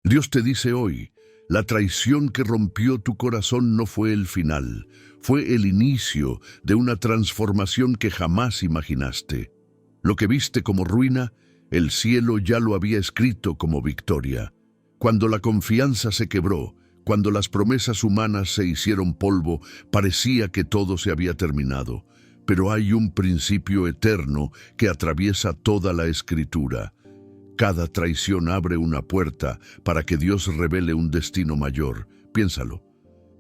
Dios te dice hoy, la traición que rompió tu corazón no fue el final, fue el inicio de una transformación que jamás imaginaste. Lo que viste como ruina, el cielo ya lo había escrito como victoria. Cuando la confianza se quebró, cuando las promesas humanas se hicieron polvo, parecía que todo se había terminado. Pero hay un principio eterno que atraviesa toda la Escritura. Cada traición abre una puerta para que Dios revele un destino mayor. Piénsalo.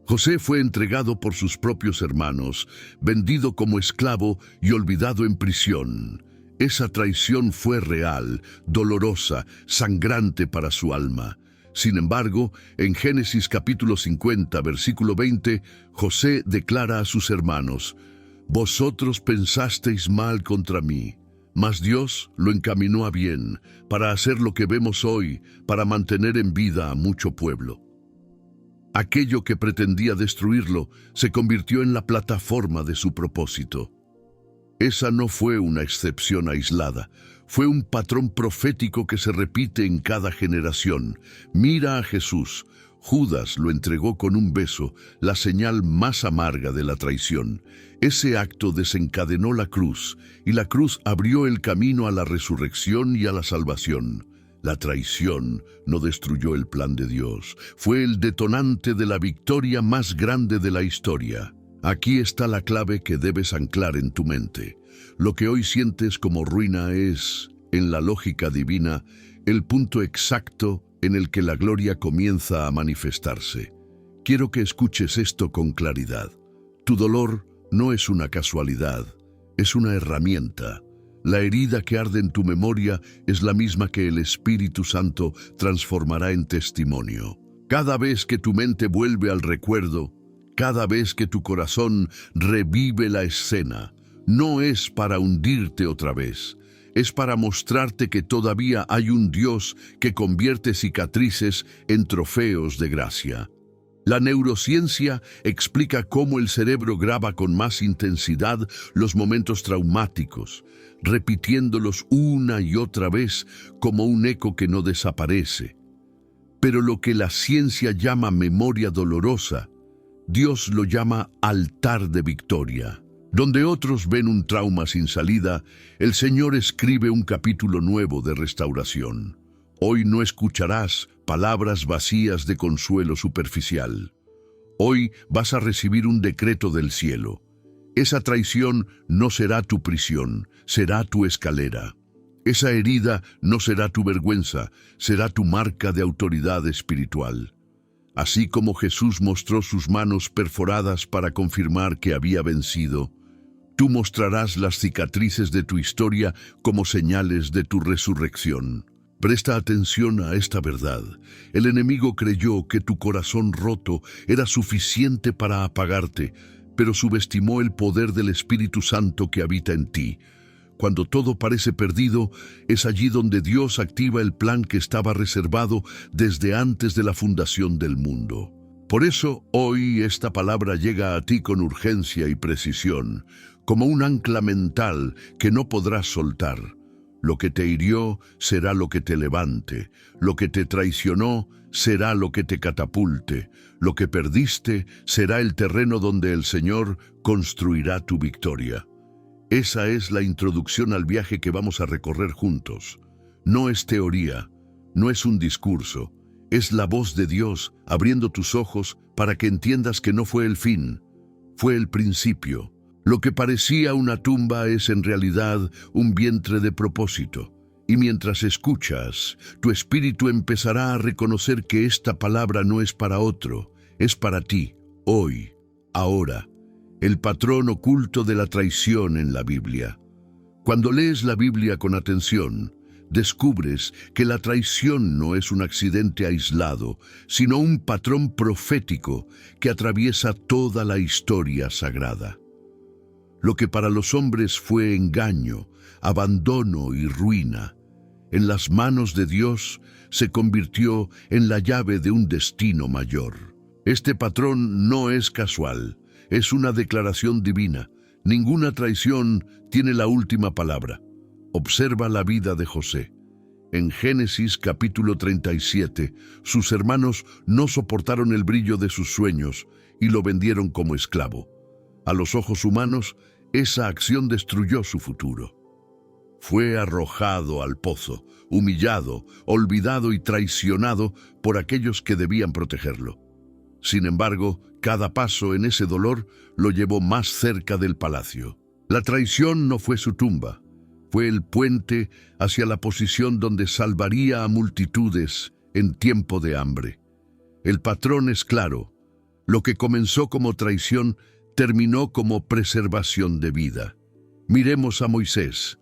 José fue entregado por sus propios hermanos, vendido como esclavo y olvidado en prisión. Esa traición fue real, dolorosa, sangrante para su alma. Sin embargo, en Génesis capítulo 50, versículo 20, José declara a sus hermanos: «Vosotros pensasteis mal contra mí, mas Dios lo encaminó a bien, para hacer lo que vemos hoy, para mantener en vida a mucho pueblo». Aquello que pretendía destruirlo se convirtió en la plataforma de su propósito. Esa no fue una excepción aislada, fue un patrón profético que se repite en cada generación. Mira a Jesús. Judas lo entregó con un beso, la señal más amarga de la traición. Ese acto desencadenó la cruz, y la cruz abrió el camino a la resurrección y a la salvación. La traición no destruyó el plan de Dios, fue el detonante de la victoria más grande de la historia. Aquí está la clave que debes anclar en tu mente. Lo que hoy sientes como ruina es, en la lógica divina, el punto exacto en el que la gloria comienza a manifestarse. Quiero que escuches esto con claridad. Tu dolor no es una casualidad, es una herramienta. La herida que arde en tu memoria es la misma que el Espíritu Santo transformará en testimonio. Cada vez que tu mente vuelve al recuerdo, cada vez que tu corazón revive la escena, no es para hundirte otra vez, es para mostrarte que todavía hay un Dios que convierte cicatrices en trofeos de gracia. La neurociencia explica cómo el cerebro graba con más intensidad los momentos traumáticos, repitiéndolos una y otra vez como un eco que no desaparece. Pero lo que la ciencia llama memoria dolorosa, Dios lo llama altar de victoria. Donde otros ven un trauma sin salida, el Señor escribe un capítulo nuevo de restauración. Hoy no escucharás palabras vacías de consuelo superficial. Hoy vas a recibir un decreto del cielo. Esa traición no será tu prisión, será tu escalera. Esa herida no será tu vergüenza, será tu marca de autoridad espiritual. Así como Jesús mostró sus manos perforadas para confirmar que había vencido, tú mostrarás las cicatrices de tu historia como señales de tu resurrección. Presta atención a esta verdad. El enemigo creyó que tu corazón roto era suficiente para apagarte, pero subestimó el poder del Espíritu Santo que habita en ti. Cuando todo parece perdido, es allí donde Dios activa el plan que estaba reservado desde antes de la fundación del mundo. Por eso, hoy esta palabra llega a ti con urgencia y precisión, como un ancla mental que no podrás soltar. Lo que te hirió será lo que te levante, lo que te traicionó será lo que te catapulte, lo que perdiste será el terreno donde el Señor construirá tu victoria. Esa es la introducción al viaje que vamos a recorrer juntos. No es teoría, no es un discurso, es la voz de Dios abriendo tus ojos para que entiendas que no fue el fin, fue el principio. Lo que parecía una tumba es en realidad un vientre de propósito. Y mientras escuchas, tu espíritu empezará a reconocer que esta palabra no es para otro, es para ti, hoy, ahora. El patrón oculto de la traición en la Biblia. Cuando lees la Biblia con atención, descubres que la traición no es un accidente aislado, sino un patrón profético que atraviesa toda la historia sagrada. Lo que para los hombres fue engaño, abandono y ruina, en las manos de Dios se convirtió en la llave de un destino mayor. Este patrón no es casual. Es una declaración divina. Ninguna traición tiene la última palabra. Observa la vida de José. En Génesis capítulo 37, sus hermanos no soportaron el brillo de sus sueños y lo vendieron como esclavo. A los ojos humanos, esa acción destruyó su futuro. Fue arrojado al pozo, humillado, olvidado y traicionado por aquellos que debían protegerlo. Sin embargo, cada paso en ese dolor lo llevó más cerca del palacio. La traición no fue su tumba, fue el puente hacia la posición donde salvaría a multitudes en tiempo de hambre. El patrón es claro: lo que comenzó como traición terminó como preservación de vida. Miremos a Moisés.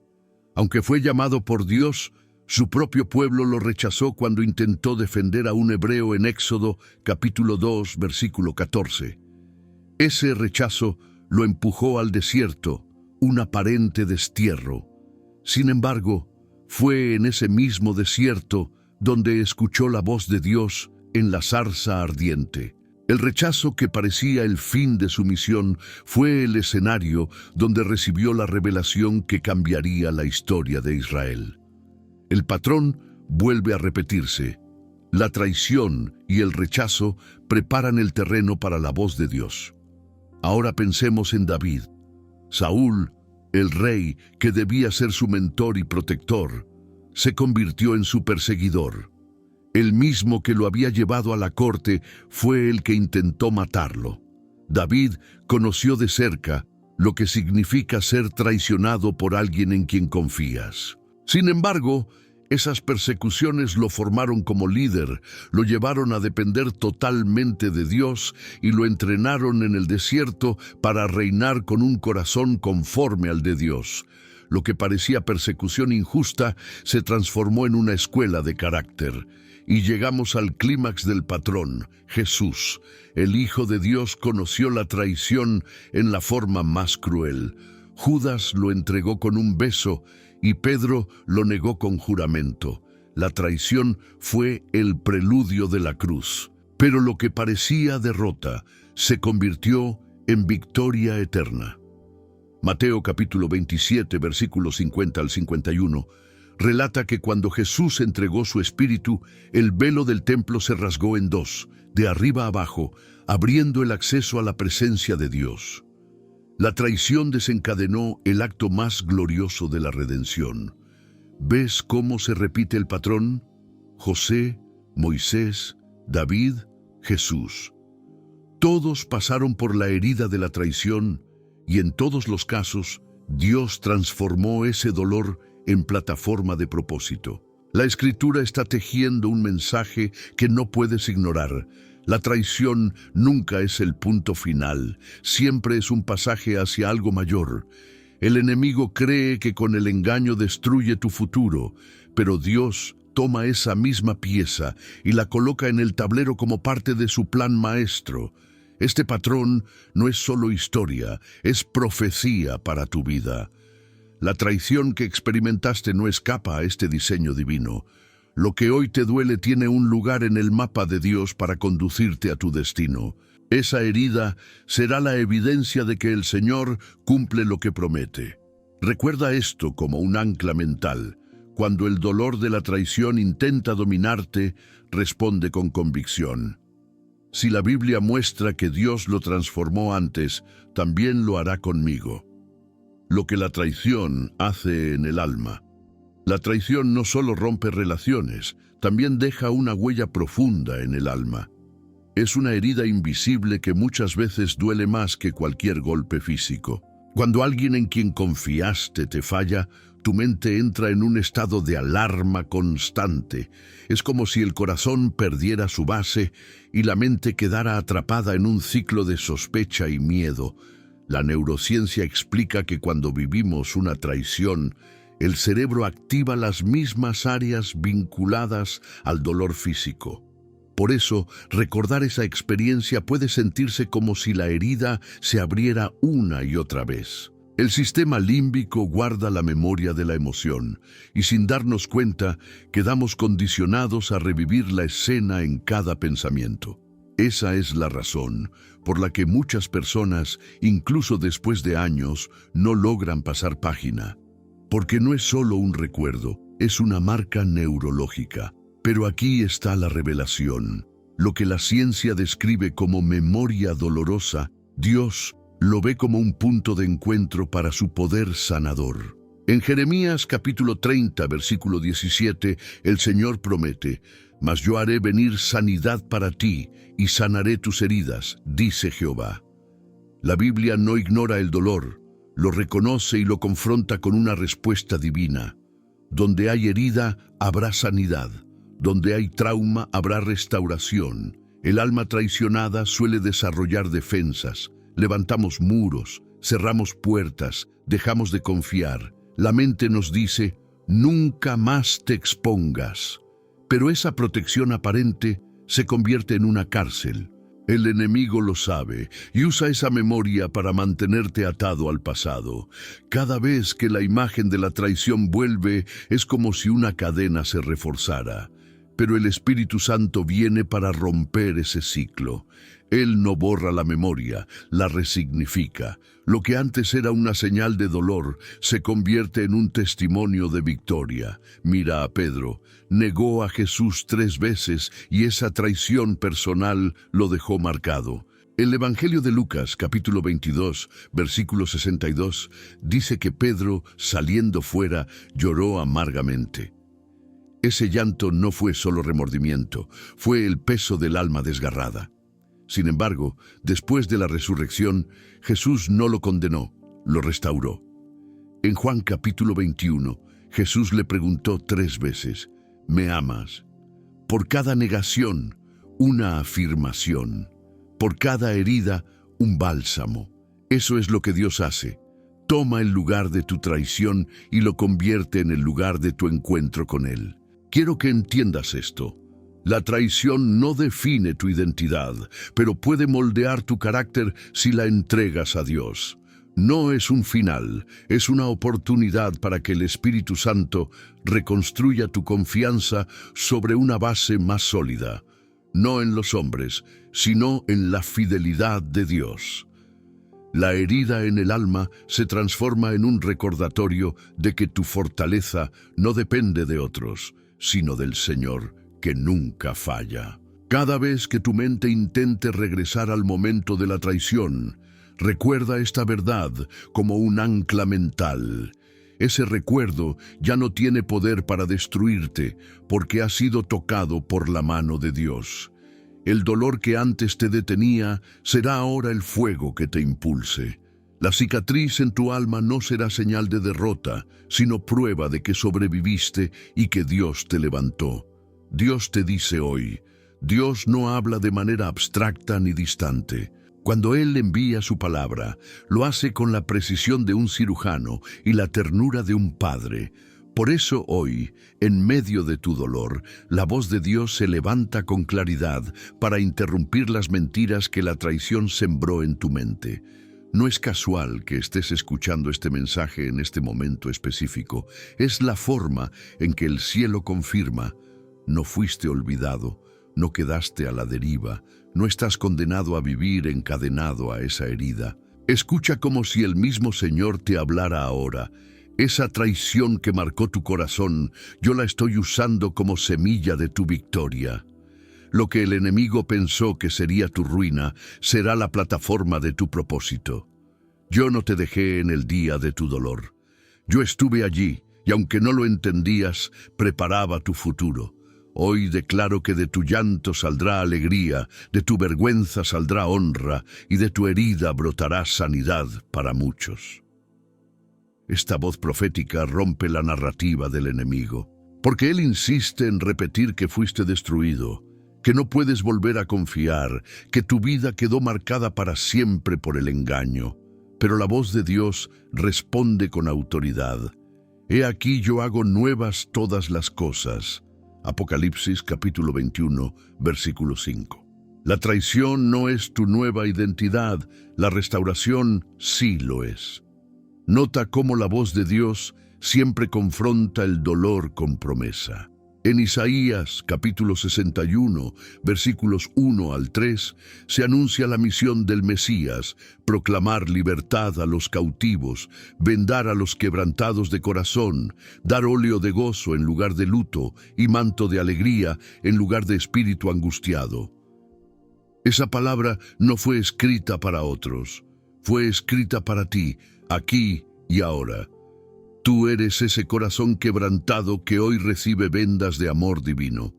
Aunque fue llamado por Dios, su propio pueblo lo rechazó cuando intentó defender a un hebreo en Éxodo capítulo 2, versículo 14. Ese rechazo lo empujó al desierto, un aparente destierro. Sin embargo, fue en ese mismo desierto donde escuchó la voz de Dios en la zarza ardiente. El rechazo que parecía el fin de su misión fue el escenario donde recibió la revelación que cambiaría la historia de Israel. El patrón vuelve a repetirse. La traición y el rechazo preparan el terreno para la voz de Dios. Ahora pensemos en David. Saúl, el rey que debía ser su mentor y protector, se convirtió en su perseguidor. El mismo que lo había llevado a la corte fue el que intentó matarlo. David conoció de cerca lo que significa ser traicionado por alguien en quien confías. Sin embargo, esas persecuciones lo formaron como líder, lo llevaron a depender totalmente de Dios y lo entrenaron en el desierto para reinar con un corazón conforme al de Dios. Lo que parecía persecución injusta se transformó en una escuela de carácter. Y llegamos al clímax del patrón, Jesús. El Hijo de Dios conoció la traición en la forma más cruel. Judas lo entregó con un beso y Pedro lo negó con juramento. La traición fue el preludio de la cruz. Pero lo que parecía derrota se convirtió en victoria eterna. Mateo capítulo 27, versículos 50 al 51, relata que cuando Jesús entregó su espíritu, el velo del templo se rasgó en dos, de arriba a abajo, abriendo el acceso a la presencia de Dios. La traición desencadenó el acto más glorioso de la redención. ¿Ves cómo se repite el patrón? José, Moisés, David, Jesús. Todos pasaron por la herida de la traición y en todos los casos, Dios transformó ese dolor en plataforma de propósito. La Escritura está tejiendo un mensaje que no puedes ignorar. La traición nunca es el punto final, siempre es un pasaje hacia algo mayor. El enemigo cree que con el engaño destruye tu futuro, pero Dios toma esa misma pieza y la coloca en el tablero como parte de su plan maestro. Este patrón no es solo historia, es profecía para tu vida. La traición que experimentaste no escapa a este diseño divino. Lo que hoy te duele tiene un lugar en el mapa de Dios para conducirte a tu destino. Esa herida será la evidencia de que el Señor cumple lo que promete. Recuerda esto como un ancla mental. Cuando el dolor de la traición intenta dominarte, responde con convicción. Si la Biblia muestra que Dios lo transformó antes, también lo hará conmigo. Lo que la traición hace en el alma. La traición no solo rompe relaciones, también deja una huella profunda en el alma. Es una herida invisible que muchas veces duele más que cualquier golpe físico. Cuando alguien en quien confiaste te falla, tu mente entra en un estado de alarma constante. Es como si el corazón perdiera su base y la mente quedara atrapada en un ciclo de sospecha y miedo. La neurociencia explica que cuando vivimos una traición, el cerebro activa las mismas áreas vinculadas al dolor físico. Por eso, recordar esa experiencia puede sentirse como si la herida se abriera una y otra vez. El sistema límbico guarda la memoria de la emoción, y sin darnos cuenta, quedamos condicionados a revivir la escena en cada pensamiento. Esa es la razón por la que muchas personas, incluso después de años, no logran pasar página. Porque no es solo un recuerdo, Es una marca neurológica. Pero aquí está la revelación. Lo que la ciencia describe como memoria dolorosa, Dios lo ve como un punto de encuentro para su poder sanador. En Jeremías capítulo 30, versículo 17, el Señor promete: «Mas yo haré venir sanidad para ti y sanaré tus heridas», dice Jehová. La Biblia no ignora el dolor, lo reconoce y lo confronta con una respuesta divina. Donde hay herida, habrá sanidad. Donde hay trauma, habrá restauración. El alma traicionada suele desarrollar defensas. Levantamos muros, cerramos puertas, dejamos de confiar. La mente nos dice: nunca más te expongas. Pero esa protección aparente se convierte en una cárcel. El enemigo lo sabe y usa esa memoria para mantenerte atado al pasado. Cada vez que la imagen de la traición vuelve, es como si una cadena se reforzara. Pero el Espíritu Santo viene para romper ese ciclo. Él no borra la memoria, la resignifica. Lo que antes era una señal de dolor se convierte en un testimonio de victoria. Mira a Pedro, negó a Jesús 3 veces y esa traición personal lo dejó marcado. El Evangelio de Lucas, capítulo 22, versículo 62, dice que Pedro, saliendo fuera, lloró amargamente. Ese llanto no fue solo remordimiento, fue el peso del alma desgarrada. Sin embargo, después de la resurrección, Jesús no lo condenó, lo restauró. En Juan capítulo 21, Jesús le preguntó 3 veces: ¿me amas? Por cada negación, una afirmación. Por cada herida, un bálsamo. Eso es lo que Dios hace. Toma el lugar de tu traición y lo convierte en el lugar de tu encuentro con Él. Quiero que entiendas esto. La traición no define tu identidad, pero puede moldear tu carácter si la entregas a Dios. No es un final, es una oportunidad para que el Espíritu Santo reconstruya tu confianza sobre una base más sólida, no en los hombres, sino en la fidelidad de Dios. La herida en el alma se transforma en un recordatorio de que tu fortaleza no depende de otros, sino del Señor, que nunca falla. Cada vez que tu mente intente regresar al momento de la traición, recuerda esta verdad como un ancla mental. Ese recuerdo ya no tiene poder para destruirte, porque ha sido tocado por la mano de Dios. El dolor que antes te detenía será ahora el fuego que te impulse. La cicatriz en tu alma no será señal de derrota, sino prueba de que sobreviviste y que Dios te levantó. Dios te dice hoy: Dios no habla de manera abstracta ni distante. Cuando Él envía su palabra, lo hace con la precisión de un cirujano y la ternura de un padre. Por eso hoy, en medio de tu dolor, la voz de Dios se levanta con claridad para interrumpir las mentiras que la traición sembró en tu mente. No es casual que estés escuchando este mensaje en este momento específico. Es la forma en que el cielo confirma: no fuiste olvidado, no quedaste a la deriva, no estás condenado a vivir encadenado a esa herida. Escucha como si el mismo Señor te hablara ahora. Esa traición que marcó tu corazón, yo la estoy usando como semilla de tu victoria. Lo que el enemigo pensó que sería tu ruina, será la plataforma de tu propósito. Yo no te dejé en el día de tu dolor. Yo estuve allí, y aunque no lo entendías, preparaba tu futuro. Hoy declaro que de tu llanto saldrá alegría, de tu vergüenza saldrá honra, y de tu herida brotará sanidad para muchos. Esta voz profética rompe la narrativa del enemigo, porque él insiste en repetir que fuiste destruido, que no puedes volver a confiar, que tu vida quedó marcada para siempre por el engaño. Pero la voz de Dios responde con autoridad: He aquí yo hago nuevas todas las cosas. Apocalipsis capítulo 21, versículo 5. La traición no es tu nueva identidad, la restauración sí lo es. Nota cómo la voz de Dios siempre confronta el dolor con promesa. En Isaías, capítulo 61, versículos 1 al 3, se anuncia la misión del Mesías: proclamar libertad a los cautivos, vendar a los quebrantados de corazón, dar óleo de gozo en lugar de luto y manto de alegría en lugar de espíritu angustiado. Esa palabra no fue escrita para otros, fue escrita para ti, aquí y ahora. Tú eres ese corazón quebrantado que hoy recibe vendas de amor divino.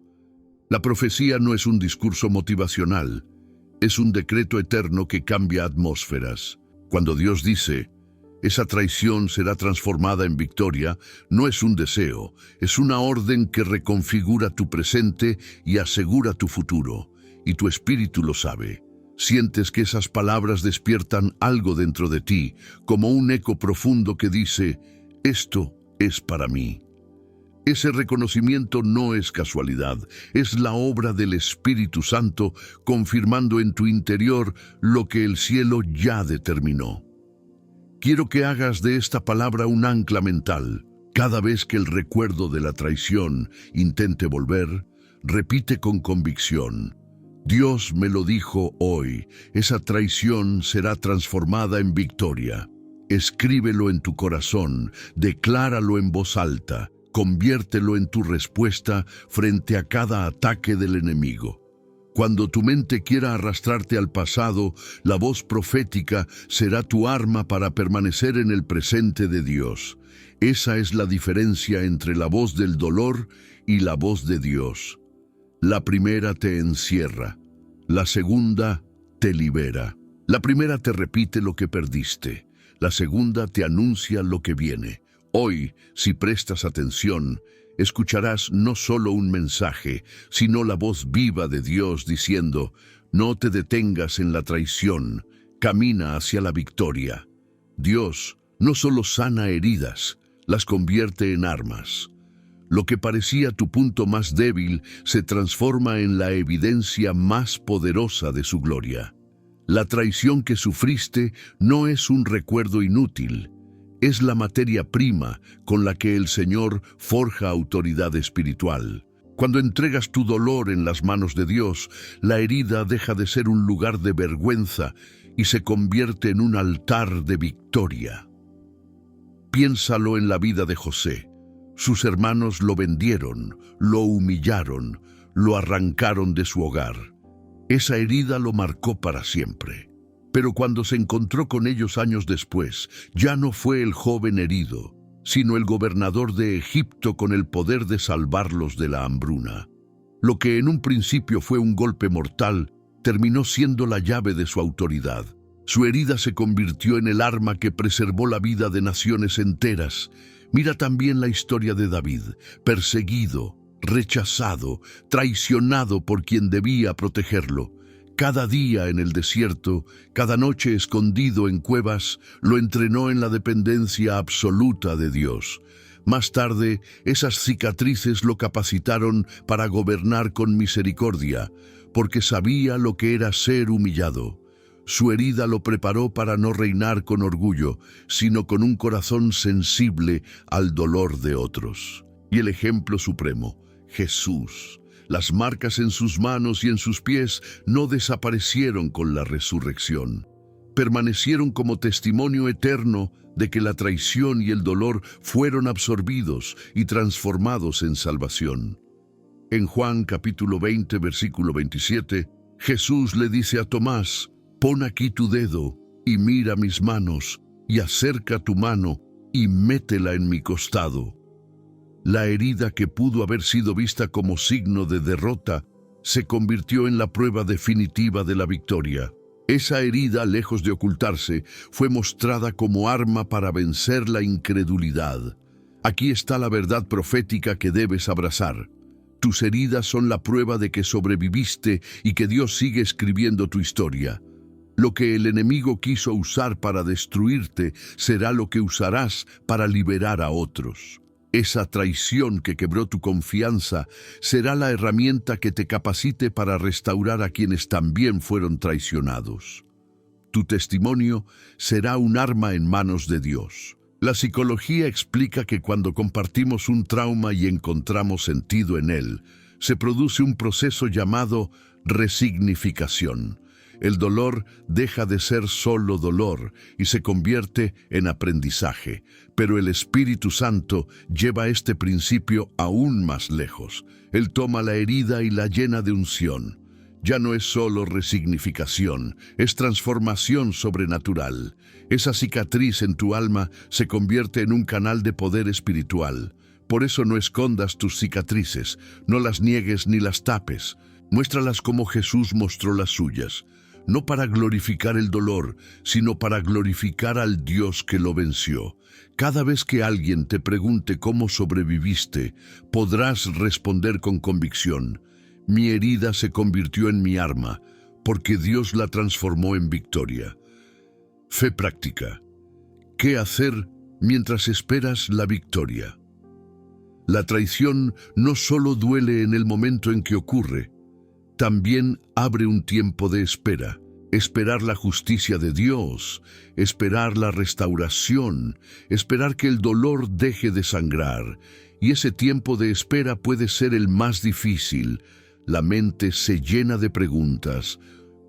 La profecía no es un discurso motivacional, es un decreto eterno que cambia atmósferas. Cuando Dios dice, esa traición será transformada en victoria, no es un deseo, es una orden que reconfigura tu presente y asegura tu futuro, y tu espíritu lo sabe. Sientes que esas palabras despiertan algo dentro de ti, como un eco profundo que dice: esto es para mí. Ese reconocimiento no es casualidad, es la obra del Espíritu Santo confirmando en tu interior lo que el cielo ya determinó. Quiero que hagas de esta palabra un ancla mental. Cada vez que el recuerdo de la traición intente volver, repite con convicción: Dios me lo dijo hoy, esa traición será transformada en victoria. Escríbelo en tu corazón, decláralo en voz alta, conviértelo en tu respuesta frente a cada ataque del enemigo. Cuando tu mente quiera arrastrarte al pasado, la voz profética será tu arma para permanecer en el presente de Dios. Esa es la diferencia entre la voz del dolor y la voz de Dios. La primera te encierra, la segunda te libera. La primera te repite lo que perdiste. La segunda te anuncia lo que viene. Hoy, si prestas atención, escucharás no solo un mensaje, sino la voz viva de Dios diciendo: no te detengas en la traición, camina hacia la victoria. Dios no solo sana heridas, las convierte en armas. Lo que parecía tu punto más débil se transforma en la evidencia más poderosa de su gloria. La traición que sufriste no es un recuerdo inútil, es la materia prima con la que el Señor forja autoridad espiritual. Cuando entregas tu dolor en las manos de Dios, la herida deja de ser un lugar de vergüenza y se convierte en un altar de victoria. Piénsalo en la vida de José. Sus hermanos lo vendieron, lo humillaron, lo arrancaron de su hogar. Esa herida lo marcó para siempre. Pero cuando se encontró con ellos años después, ya no fue el joven herido, sino el gobernador de Egipto con el poder de salvarlos de la hambruna. Lo que en un principio fue un golpe mortal, terminó siendo la llave de su autoridad. Su herida se convirtió en el arma que preservó la vida de naciones enteras. Mira también la historia de David, perseguido, rechazado, traicionado por quien debía protegerlo. Cada día en el desierto, cada noche escondido en cuevas, lo entrenó en la dependencia absoluta de Dios. Más tarde, esas cicatrices lo capacitaron para gobernar con misericordia, porque sabía lo que era ser humillado. Su herida lo preparó para no reinar con orgullo, sino con un corazón sensible al dolor de otros. Y el ejemplo supremo, Jesús. Las marcas en sus manos y en sus pies no desaparecieron con la resurrección. Permanecieron como testimonio eterno de que la traición y el dolor fueron absorbidos y transformados en salvación. En Juan capítulo 20, versículo 27, Jesús le dice a Tomás: pon aquí tu dedo y mira mis manos, y acerca tu mano y métela en mi costado. La herida que pudo haber sido vista como signo de derrota se convirtió en la prueba definitiva de la victoria. Esa herida, lejos de ocultarse, fue mostrada como arma para vencer la incredulidad. Aquí está la verdad profética que debes abrazar. Tus heridas son la prueba de que sobreviviste y que Dios sigue escribiendo tu historia. Lo que el enemigo quiso usar para destruirte será lo que usarás para liberar a otros. Esa traición que quebró tu confianza será la herramienta que te capacite para restaurar a quienes también fueron traicionados. Tu testimonio será un arma en manos de Dios. La psicología explica que cuando compartimos un trauma y encontramos sentido en él, se produce un proceso llamado resignificación. El dolor deja de ser solo dolor y se convierte en aprendizaje, pero el Espíritu Santo lleva este principio aún más lejos. Él toma la herida y la llena de unción. Ya no es solo resignificación, es transformación sobrenatural. Esa cicatriz en tu alma se convierte en un canal de poder espiritual. Por eso no escondas tus cicatrices, no las niegues ni las tapes. Muéstralas como Jesús mostró las suyas. No para glorificar el dolor, sino para glorificar al Dios que lo venció. Cada vez que alguien te pregunte cómo sobreviviste, podrás responder con convicción: mi herida se convirtió en mi arma, porque Dios la transformó en victoria. Fe práctica. ¿Qué hacer mientras esperas la victoria? La traición no solo duele en el momento en que ocurre, también abre un tiempo de espera. Esperar la justicia de Dios, esperar la restauración, esperar que el dolor deje de sangrar. Y ese tiempo de espera puede ser el más difícil. La mente se llena de preguntas.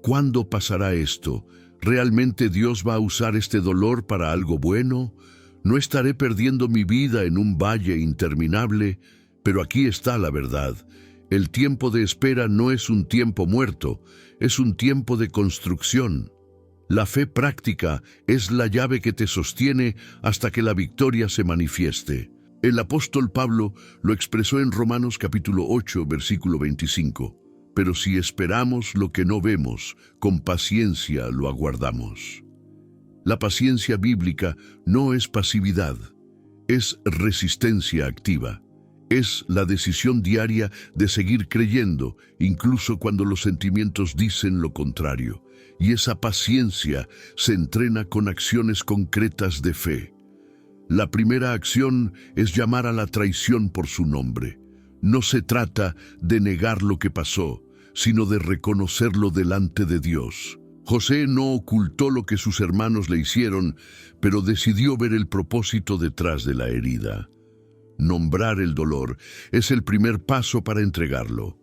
¿Cuándo pasará esto? ¿Realmente Dios va a usar este dolor para algo bueno? ¿No estaré perdiendo mi vida en un valle interminable? Pero aquí está la verdad. El tiempo de espera no es un tiempo muerto, es un tiempo de construcción. La fe práctica es la llave que te sostiene hasta que la victoria se manifieste. El apóstol Pablo lo expresó en Romanos capítulo 8, versículo 25. Pero si esperamos lo que no vemos, con paciencia lo aguardamos. La paciencia bíblica no es pasividad, es resistencia activa. Es la decisión diaria de seguir creyendo, incluso cuando los sentimientos dicen lo contrario. Y esa paciencia se entrena con acciones concretas de fe. La primera acción es llamar a la traición por su nombre. No se trata de negar lo que pasó, sino de reconocerlo delante de Dios. José no ocultó lo que sus hermanos le hicieron, pero decidió ver el propósito detrás de la herida. Nombrar el dolor es el primer paso para entregarlo.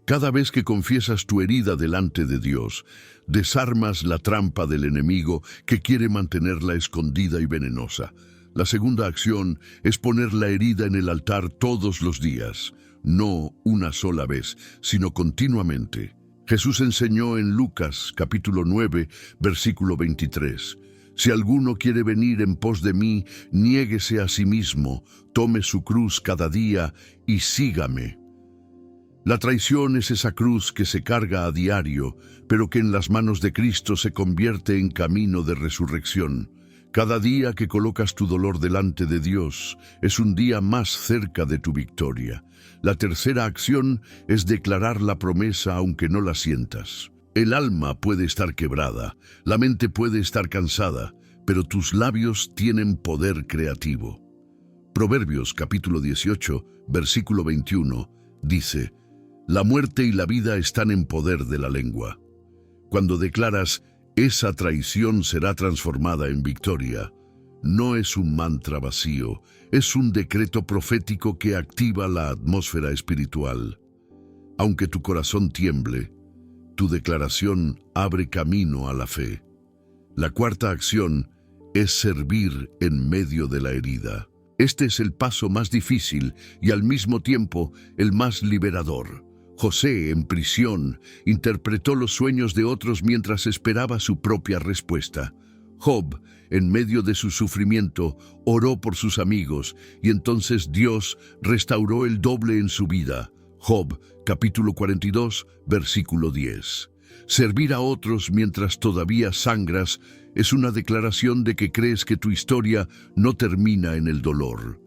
Cada vez que confiesas tu herida delante de Dios, desarmas la trampa del enemigo que quiere mantenerla escondida y venenosa. La segunda acción es poner la herida en el altar todos los días, no una sola vez, sino continuamente. Jesús enseñó en Lucas capítulo 9, versículo 23. Si alguno quiere venir en pos de mí, niéguese a sí mismo, tome su cruz cada día y sígame. La traición es esa cruz que se carga a diario, pero que en las manos de Cristo se convierte en camino de resurrección. Cada día que colocas tu dolor delante de Dios es un día más cerca de tu victoria. La tercera acción es declarar la promesa aunque no la sientas. El alma puede estar quebrada, la mente puede estar cansada, pero tus labios tienen poder creativo. Proverbios capítulo 18, versículo 21, dice: la muerte y la vida están en poder de la lengua. Cuando declaras, esa traición será transformada en victoria, no es un mantra vacío, es un decreto profético que activa la atmósfera espiritual. Aunque tu corazón tiemble, tu declaración abre camino a la fe. La cuarta acción es servir en medio de la herida. Este es el paso más difícil y al mismo tiempo el más liberador. José, en prisión, interpretó los sueños de otros mientras esperaba su propia respuesta. Job, en medio de su sufrimiento, oró por sus amigos y entonces Dios restauró el doble en su vida. Job, capítulo 42, versículo 10. Servir a otros mientras todavía sangras es una declaración de que crees que tu historia no termina en el dolor.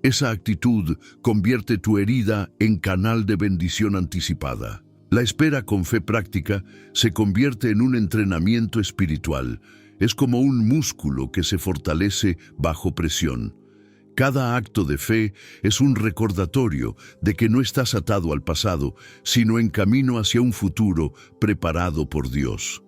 Esa actitud convierte tu herida en canal de bendición anticipada. La espera con fe práctica se convierte en un entrenamiento espiritual. Es como un músculo que se fortalece bajo presión. Cada acto de fe es un recordatorio de que no estás atado al pasado, sino en camino hacia un futuro preparado por Dios.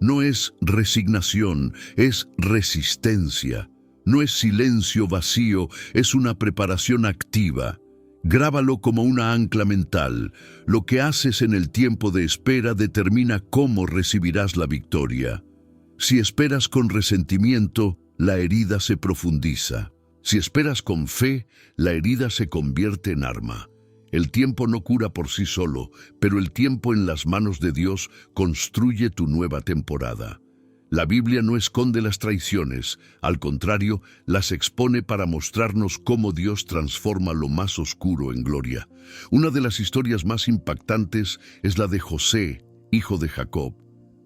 No es resignación, es resistencia. No es silencio vacío, es una preparación activa. Grábalo como una ancla mental. Lo que haces en el tiempo de espera determina cómo recibirás la victoria. Si esperas con resentimiento, la herida se profundiza. Si esperas con fe, la herida se convierte en arma. El tiempo no cura por sí solo, pero el tiempo en las manos de Dios construye tu nueva temporada. La Biblia no esconde las traiciones, al contrario, las expone para mostrarnos cómo Dios transforma lo más oscuro en gloria. Una de las historias más impactantes es la de José, hijo de Jacob.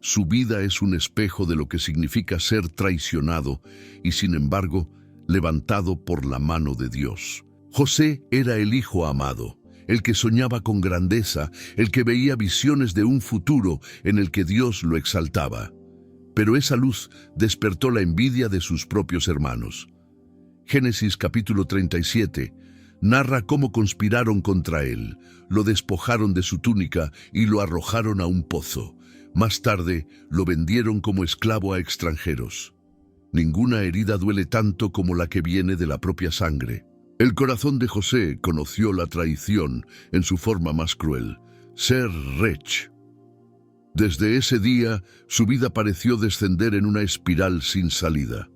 Su vida es un espejo de lo que significa ser traicionado y, sin embargo, levantado por la mano de Dios. José era el hijo amado, el que soñaba con grandeza, el que veía visiones de un futuro en el que Dios lo exaltaba. Pero esa luz despertó la envidia de sus propios hermanos. Génesis capítulo 37 narra cómo conspiraron contra él, lo despojaron de su túnica y lo arrojaron a un pozo. Más tarde lo vendieron como esclavo a extranjeros. Ninguna herida duele tanto como la que viene de la propia sangre. El corazón de José conoció la traición en su forma más cruel, ser rech. Desde ese día, su vida pareció descender en una espiral sin salida.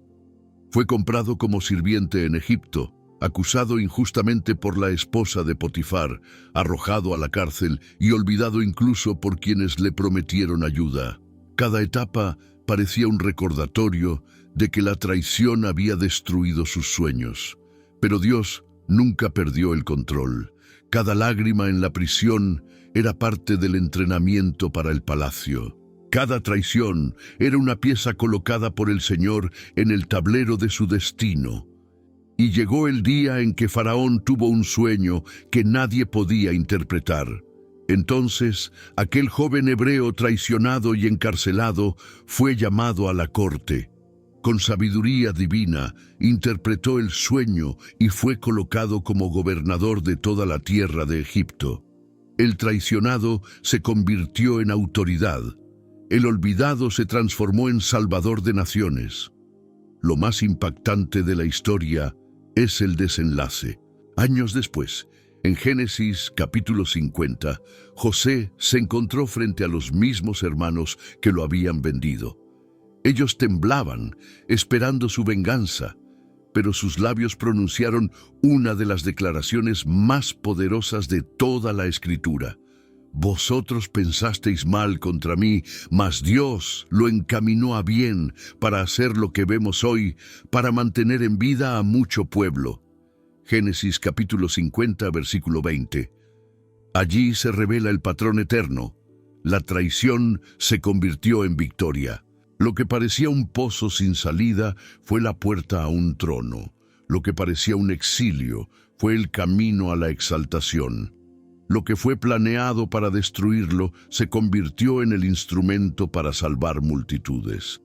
Fue comprado como sirviente en Egipto, acusado injustamente por la esposa de Potifar, arrojado a la cárcel y olvidado incluso por quienes le prometieron ayuda. Cada etapa parecía un recordatorio de que la traición había destruido sus sueños. Pero Dios nunca perdió el control. Cada lágrima en la prisión era parte del entrenamiento para el palacio. Cada traición era una pieza colocada por el Señor en el tablero de su destino. Y llegó el día en que Faraón tuvo un sueño que nadie podía interpretar. Entonces, aquel joven hebreo traicionado y encarcelado fue llamado a la corte. Con sabiduría divina, interpretó el sueño y fue colocado como gobernador de toda la tierra de Egipto. El traicionado se convirtió en autoridad. El olvidado se transformó en salvador de naciones. Lo más impactante de la historia es el desenlace. Años después, en Génesis capítulo 50, José se encontró frente a los mismos hermanos que lo habían vendido. Ellos temblaban, esperando su venganza, pero sus labios pronunciaron una de las declaraciones más poderosas de toda la Escritura. Vosotros pensasteis mal contra mí, mas Dios lo encaminó a bien para hacer lo que vemos hoy, para mantener en vida a mucho pueblo. Génesis capítulo 50, versículo 20. Allí se revela el patrón eterno. La traición se convirtió en victoria. Lo que parecía un pozo sin salida fue la puerta a un trono. Lo que parecía un exilio fue el camino a la exaltación. Lo que fue planeado para destruirlo se convirtió en el instrumento para salvar multitudes.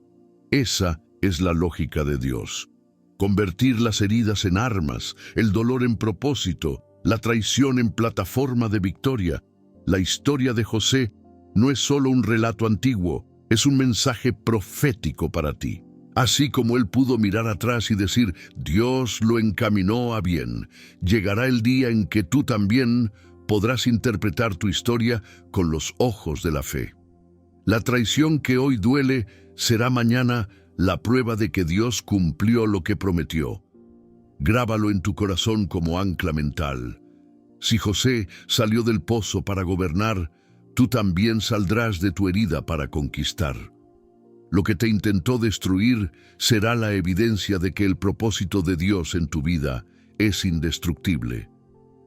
Esa es la lógica de Dios. Convertir las heridas en armas, el dolor en propósito, la traición en plataforma de victoria. La historia de José no es solo un relato antiguo, es un mensaje profético para ti. Así como él pudo mirar atrás y decir, Dios lo encaminó a bien, llegará el día en que tú también podrás interpretar tu historia con los ojos de la fe. La traición que hoy duele será mañana la prueba de que Dios cumplió lo que prometió. Grábalo en tu corazón como ancla mental. Si José salió del pozo para gobernar, tú también saldrás de tu herida para conquistar. Lo que te intentó destruir será la evidencia de que el propósito de Dios en tu vida es indestructible.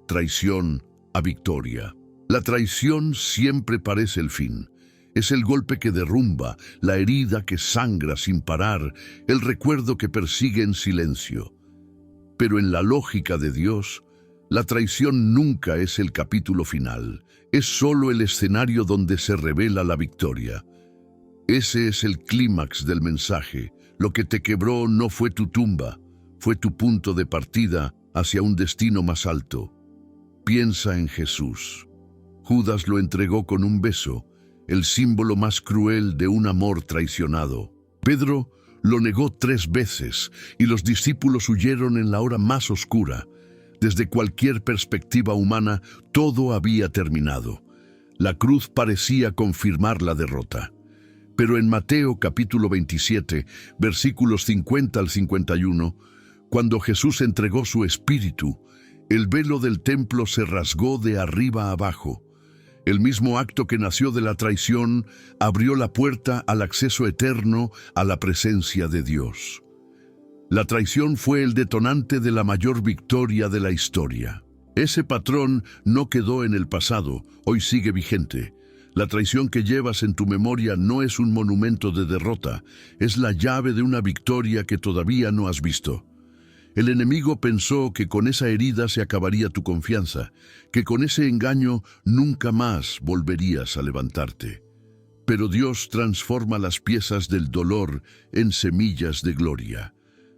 Traición a victoria. La traición siempre parece el fin. Es el golpe que derrumba, la herida que sangra sin parar, el recuerdo que persigue en silencio. Pero en la lógica de Dios, la traición nunca es el capítulo final. Es solo el escenario donde se revela la victoria. Ese es el clímax del mensaje. Lo que te quebró no fue tu tumba, fue tu punto de partida hacia un destino más alto. Piensa en Jesús. Judas lo entregó con un beso, el símbolo más cruel de un amor traicionado. Pedro Lo negó 3 veces y los discípulos huyeron en la hora más oscura. Desde cualquier perspectiva humana, todo había terminado. La cruz parecía confirmar la derrota. Pero en Mateo capítulo 27, versículos 50 al 51, cuando Jesús entregó su espíritu, el velo del templo se rasgó de arriba a abajo. El mismo acto que nació de la traición abrió la puerta al acceso eterno a la presencia de Dios. La traición fue el detonante de la mayor victoria de la historia. Ese patrón no quedó en el pasado, hoy sigue vigente. La traición que llevas en tu memoria no es un monumento de derrota, es la llave de una victoria que todavía no has visto. El enemigo pensó que con esa herida se acabaría tu confianza, que con ese engaño nunca más volverías a levantarte. Pero Dios transforma las piezas del dolor en semillas de gloria.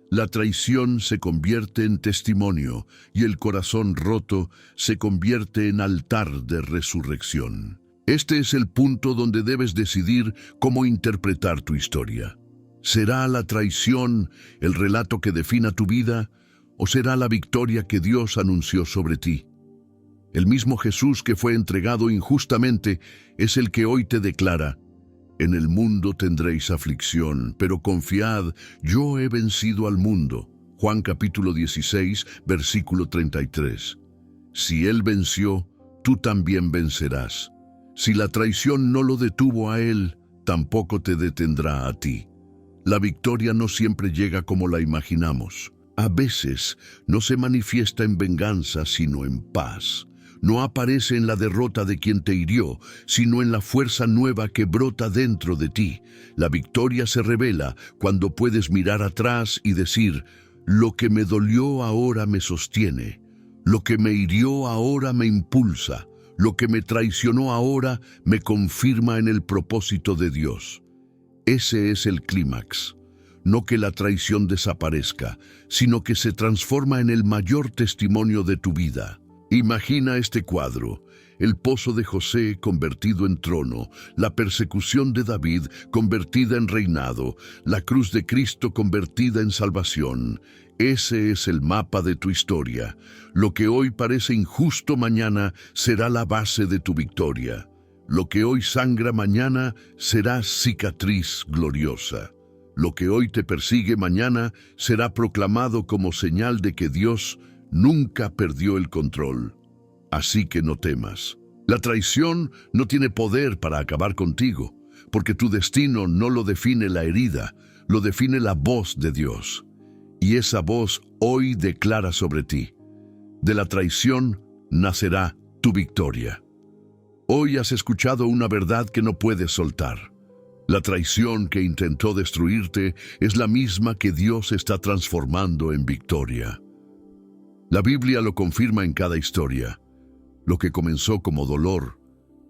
La traición se convierte en testimonio y el corazón roto se convierte en altar de resurrección. Este es el punto donde debes decidir cómo interpretar tu historia. ¿Será la traición el relato que defina tu vida o será la victoria que Dios anunció sobre ti? El mismo Jesús que fue entregado injustamente es el que hoy te declara: en el mundo tendréis aflicción, pero confiad, yo he vencido al mundo. Juan capítulo 16, versículo 33. Si Él venció, tú también vencerás. Si la traición no lo detuvo a Él, tampoco te detendrá a ti. La victoria no siempre llega como la imaginamos. A veces no se manifiesta en venganza, sino en paz. No aparece en la derrota de quien te hirió, sino en la fuerza nueva que brota dentro de ti. La victoria se revela cuando puedes mirar atrás y decir: lo que me dolió ahora me sostiene, lo que me hirió ahora me impulsa, lo que me traicionó ahora me confirma en el propósito de Dios. Ese es el clímax. No que la traición desaparezca, sino que se transforma en el mayor testimonio de tu vida. Imagina este cuadro: el pozo de José convertido en trono, la persecución de David convertida en reinado, la cruz de Cristo convertida en salvación. Ese es el mapa de tu historia. Lo que hoy parece injusto mañana será la base de tu victoria. Lo que hoy sangra mañana será cicatriz gloriosa. Lo que hoy te persigue mañana será proclamado como señal de que Dios nunca perdió el control. Así que no temas. La traición no tiene poder para acabar contigo, porque tu destino no lo define la herida, lo define la voz de Dios. Y esa voz hoy declara sobre ti: de la traición nacerá tu victoria. Hoy has escuchado una verdad que no puedes soltar. La traición que intentó destruirte es la misma que Dios está transformando en victoria. La Biblia lo confirma en cada historia. Lo que comenzó como dolor,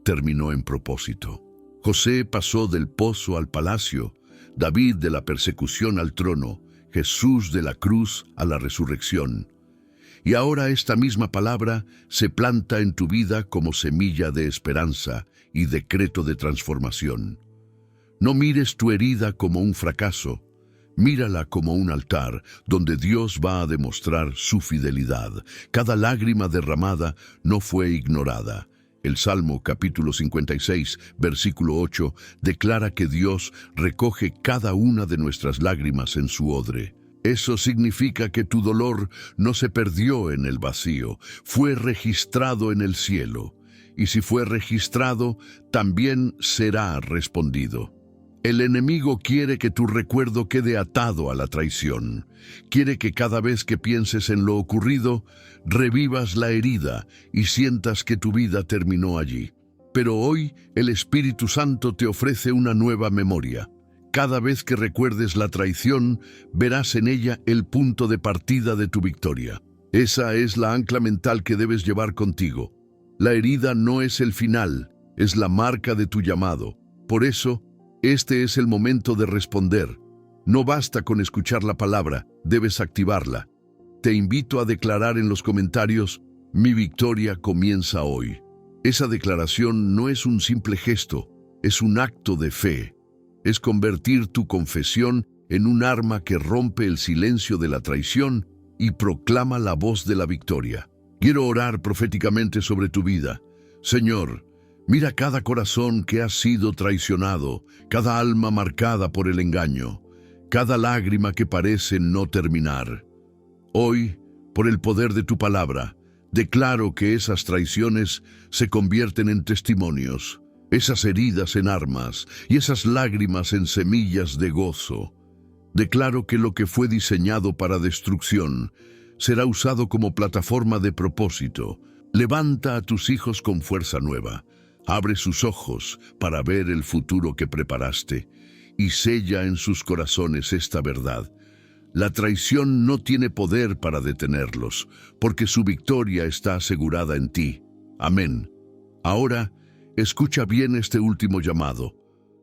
terminó en propósito. José pasó del pozo al palacio, David de la persecución al trono, Jesús de la cruz a la resurrección. Y ahora esta misma palabra se planta en tu vida como semilla de esperanza y decreto de transformación. No mires tu herida como un fracaso, mírala como un altar donde Dios va a demostrar su fidelidad. Cada lágrima derramada no fue ignorada. El Salmo capítulo 56, versículo 8, declara que Dios recoge cada una de nuestras lágrimas en su odre. Eso significa que tu dolor no se perdió en el vacío, fue registrado en el cielo. Y si fue registrado, también será respondido. El enemigo quiere que tu recuerdo quede atado a la traición. Quiere que cada vez que pienses en lo ocurrido, revivas la herida y sientas que tu vida terminó allí. Pero hoy el Espíritu Santo te ofrece una nueva memoria. Cada vez que recuerdes la traición, verás en ella el punto de partida de tu victoria. Esa es la ancla mental que debes llevar contigo. La herida no es el final, es la marca de tu llamado. Por eso, este es el momento de responder. No basta con escuchar la palabra, debes activarla. Te invito a declarar en los comentarios: mi victoria comienza hoy. Esa declaración no es un simple gesto, es un acto de fe. Es convertir tu confesión en un arma que rompe el silencio de la traición y proclama la voz de la victoria. Quiero orar proféticamente sobre tu vida. Señor, mira cada corazón que ha sido traicionado, cada alma marcada por el engaño, cada lágrima que parece no terminar. Hoy, por el poder de tu palabra, declaro que esas traiciones se convierten en testimonios, esas heridas en armas y esas lágrimas en semillas de gozo. Declaro que lo que fue diseñado para destrucción será usado como plataforma de propósito. Levanta a tus hijos con fuerza nueva. Abre sus ojos para ver el futuro que preparaste y sella en sus corazones esta verdad. La traición no tiene poder para detenerlos, porque su victoria está asegurada en ti. Amén. Ahora, escucha bien este último llamado.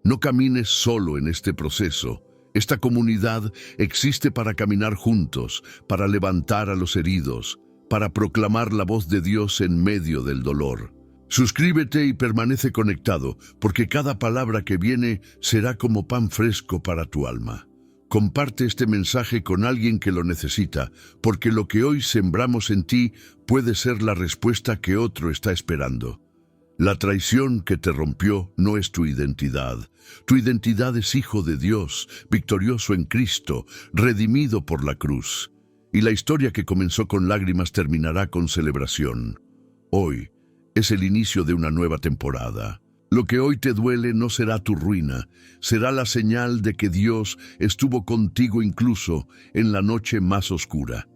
No camines solo en este proceso. Esta comunidad existe para caminar juntos, para levantar a los heridos, para proclamar la voz de Dios en medio del dolor. Suscríbete y permanece conectado, porque cada palabra que viene será como pan fresco para tu alma. Comparte este mensaje con alguien que lo necesita, porque lo que hoy sembramos en ti puede ser la respuesta que otro está esperando. La traición que te rompió no es tu identidad. Tu identidad es hijo de Dios, victorioso en Cristo, redimido por la cruz. Y la historia que comenzó con lágrimas terminará con celebración. Hoy es el inicio de una nueva temporada. Lo que hoy te duele no será tu ruina, será la señal de que Dios estuvo contigo incluso en la noche más oscura.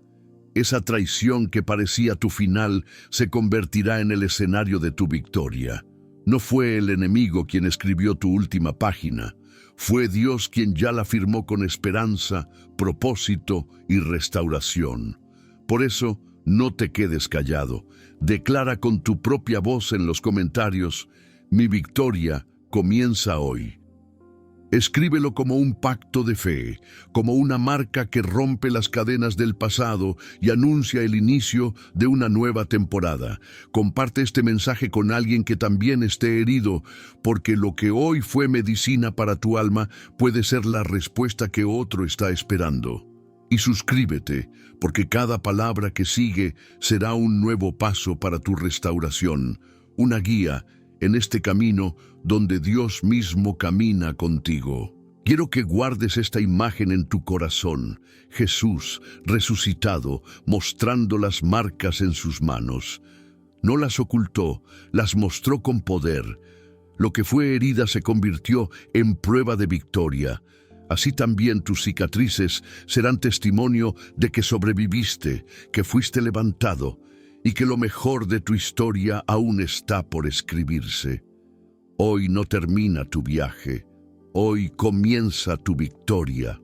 Esa traición que parecía tu final se convertirá en el escenario de tu victoria. No fue el enemigo quien escribió tu última página, fue Dios quien ya la firmó con esperanza, propósito y restauración. Por eso, no te quedes callado. Declara con tu propia voz en los comentarios: mi victoria comienza hoy. Escríbelo como un pacto de fe, como una marca que rompe las cadenas del pasado y anuncia el inicio de una nueva temporada. Comparte este mensaje con alguien que también esté herido, porque lo que hoy fue medicina para tu alma puede ser la respuesta que otro está esperando. Y suscríbete, porque cada palabra que sigue será un nuevo paso para tu restauración, una guía en este camino donde Dios mismo camina contigo. Quiero que guardes esta imagen en tu corazón: Jesús resucitado, mostrando las marcas en sus manos. No las ocultó, las mostró con poder. Lo que fue herida se convirtió en prueba de victoria. Así también tus cicatrices serán testimonio de que sobreviviste, que fuiste levantado, y que lo mejor de tu historia aún está por escribirse. Hoy no termina tu viaje, hoy comienza tu victoria.